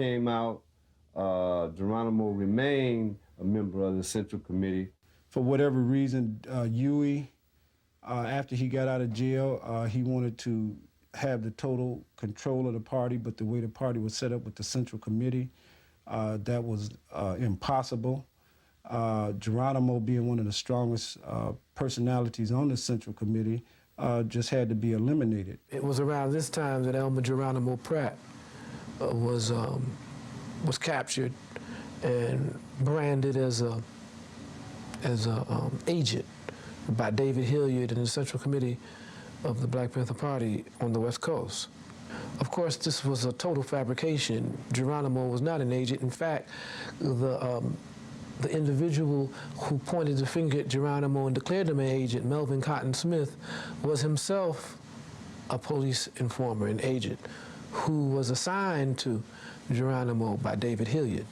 came out, Geronimo remained a member of the Central Committee. For whatever reason, Huey, after he got out of jail, he wanted to have the total control of the party, but the way the party was set up with the Central Committee, that was impossible. Geronimo, being one of the strongest personalities on the Central Committee, just had to be eliminated. It was around this time that Elmer Geronimo Pratt was captured and branded as a agent by David Hilliard and the Central Committee of the Black Panther Party on the West Coast. Of course, this was a total fabrication. Geronimo was not an agent. In fact, the individual who pointed the finger at Geronimo and declared him an agent, Melvin Cotton Smith, was himself a police informer, an agent, who was assigned to Geronimo by David Hilliard.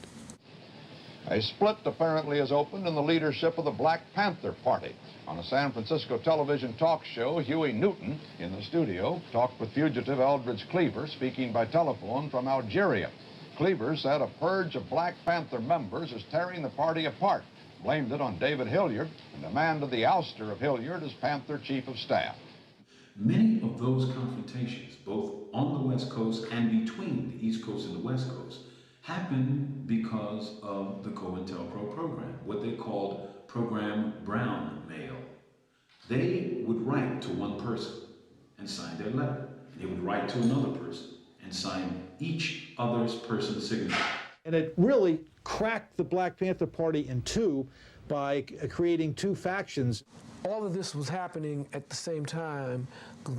A split apparently has opened in the leadership of the Black Panther Party. On a San Francisco television talk show, Huey Newton, in the studio, talked with fugitive Eldridge Cleaver, speaking by telephone from Algeria. Cleaver said a purge of Black Panther members is tearing the party apart, blamed it on David Hilliard, and demanded the ouster of Hilliard as Panther Chief of Staff. Many of those confrontations, both on the West Coast and between the East Coast and the West Coast, happened because of the Cointelpro program, what they called Program Brownmail. They would write to one person and sign their letter. They would write to another person and sign each other's person's signature. And it really cracked the Black Panther Party in two by creating two factions. All of this was happening at the same time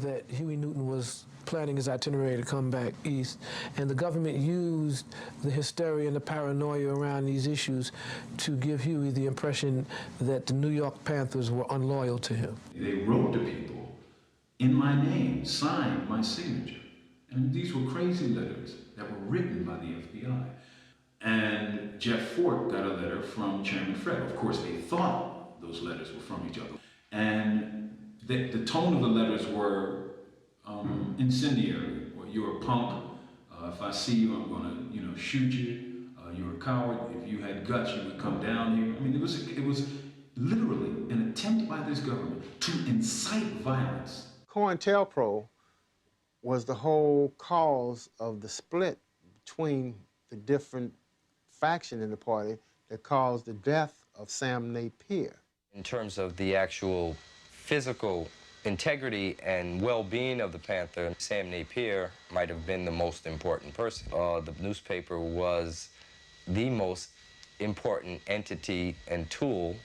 that Huey Newton was planning his itinerary to come back east, and the government used the hysteria and the paranoia around these issues to give Huey the impression that the New York Panthers were unloyal to him. They wrote to people in my name, signed my signature. And these were crazy letters that were written by the FBI. And Jeff Fort got a letter from Chairman Fred. Of course, they thought those letters were from each other. And the tone of the letters were incendiary. Or you're a punk. If I see you, I'm gonna, shoot you. You're a coward. If you had guts, you would come down here. I mean, it was literally an attempt by this government to incite violence. Cointelpro was the whole cause of the split between the different factions in the party that caused the death of Sam Napier. In terms of the actual physical integrity and well-being of the Panther, Sam Napier might have been the most important person. The newspaper was the most important entity and tool